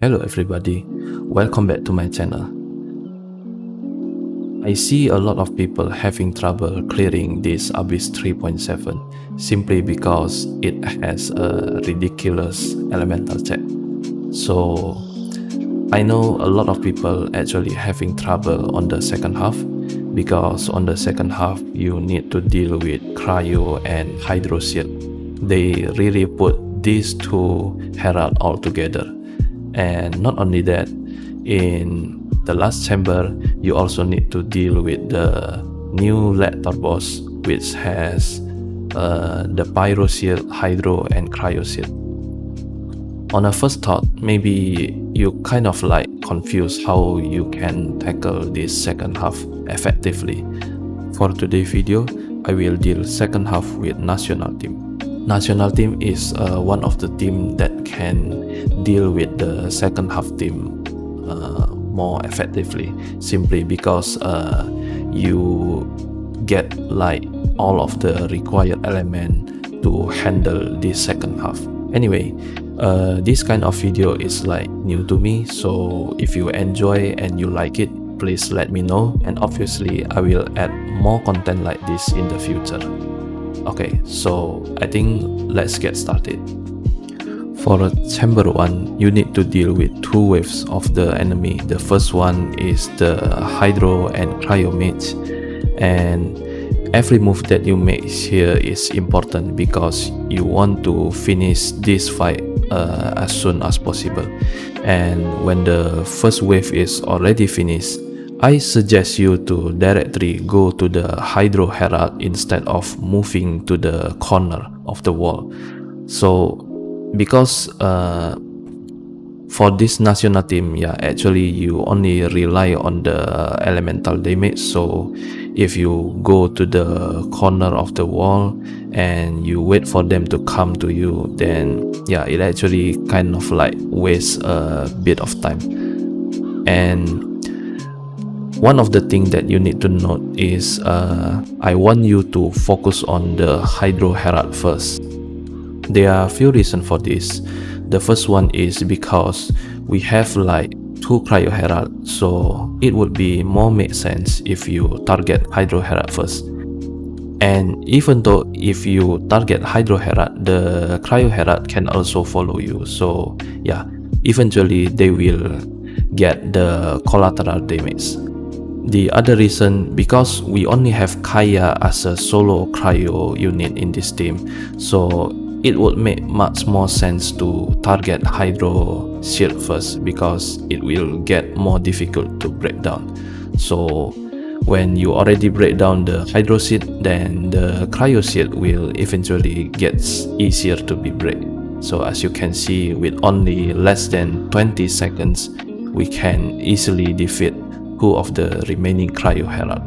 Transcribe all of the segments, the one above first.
Hello everybody, welcome back to my channel. I see a lot of people having trouble clearing this Abyss 3.7 simply because it has a ridiculous elemental check. So I know a lot of people actually having trouble on the second half because on the second half you need to deal with Cryo and Hydro Shield. They really put these two herald all together. And not only that, in the last chamber, you also need to deal with the new Lector boss, which has the Pyro Shield, Hydro, and Cryo Shield. On a first thought, maybe you kind of like confused how you can tackle this second half effectively. For today's video, I will deal second half with National Team. National team is one of the team that can deal with the second half team more effectively, simply because you get like all of the required element to handle this second half. Anyway, this kind of video is like new to me, so if you enjoy and you like it, please let me know, and obviously I will add more content like this in the future. Okay, so I think let's get started. For chamber 1, you need to deal with two waves of the enemy. The first one is the Hydro and Cryo Mage, and every move that you make here is important because you want to finish this fight as soon as possible. And when the first wave is already finished, I suggest you to directly go to the Hydro Herald instead of moving to the corner of the wall. So, because for this national team, actually you only rely on the elemental damage. So, if you go to the corner of the wall and you wait for them to come to you, then it actually kind of like wastes a bit of time. And one of the things that you need to note is I want you to focus on the Hydro Herald first. There are a few reasons for this. The first one is because we have like two Cryo Herald, so it would be more make sense if you target Hydro Herald first. And even though if you target Hydro Herald, the Cryo Herald can also follow you. So eventually they will get the collateral damage. The other reason, because we only have Kaya as a solo cryo unit in this team, so it would make much more sense to target Hydro Shield first because it will get more difficult to break down. So when you already break down the Hydro Shield, then the Cryo Shield will eventually get easier to be break. So as you can see, with only less than 20 seconds, we can easily defeat two of the remaining Cryo Herald.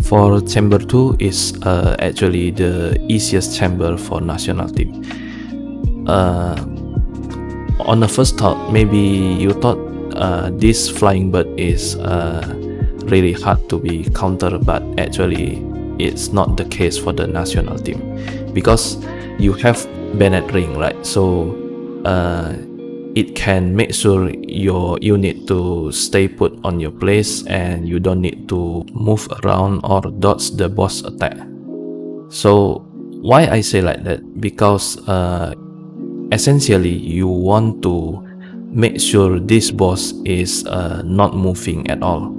For chamber 2 is actually the easiest chamber for national team. On the first thought, maybe you thought this flying bird is really hard to be countered, but actually it's not the case for the national team because you have Bennett ring, right? So it can make sure your unit to stay put on your place and you don't need to move around or dodge the boss attack. So why I say like that? Because essentially you want to make sure this boss is not moving at all.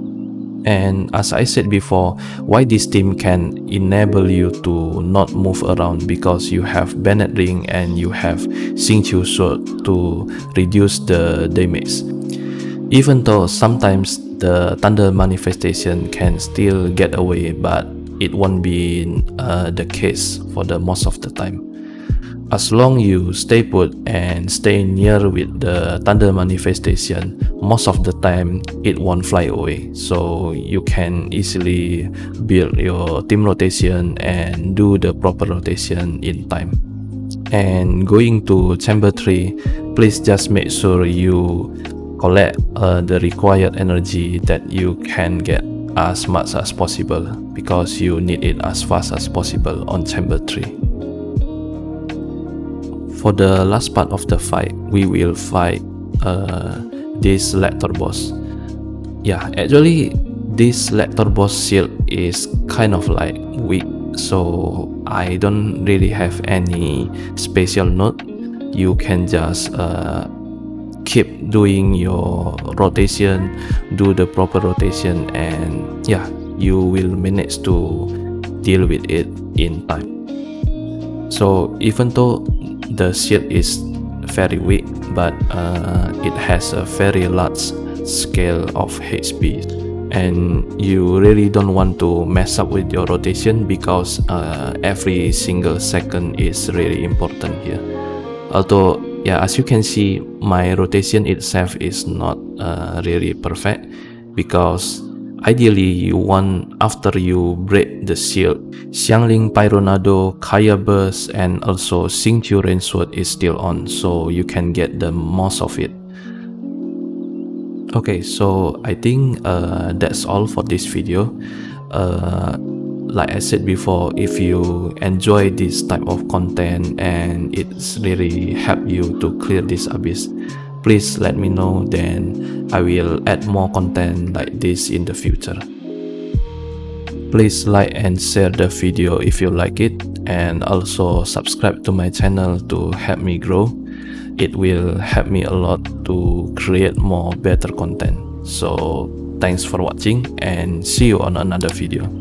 And as I said before, why this team can enable you to not move around, because you have Bennett ring and you have Xingqiu sword to reduce the damage. Even though sometimes the thunder manifestation can still get away, but it won't be the case for the most of the time. As long you stay put and stay near with the thunder manifestation, most of the time it won't fly away, so you can easily build your team rotation and do the proper rotation in time. And going to chamber 3, please just make sure you collect the required energy that you can get as much as possible, because you need it as fast as possible on chamber 3. For the last part of the fight, we will fight this lector boss. Yeah, actually this lector boss shield is kind of like weak, so I don't really have any special note. You can just keep doing your rotation, do the proper rotation, and yeah, you will manage to deal with it in time. So even though the shield is very weak, but it has a very large scale of HP, and you really don't want to mess up with your rotation, because every single second is really important here. Although, yeah, as you can see, my rotation itself is not really perfect, because ideally you want, after you break the shield, Xiangling Pyronado, Kaya Burst, and also Xingqiu Rain Sword is still on, so you can get the most of it. Okay, so I think that's all for this video. Like I said before, if you enjoy this type of content and it's really help you to clear this abyss, please let me know, then I will add more content like this in the future. Please like and share the video if you like it, and also subscribe to my channel to help me grow. It will help me a lot to create more better content. So thanks for watching, and see you on another video.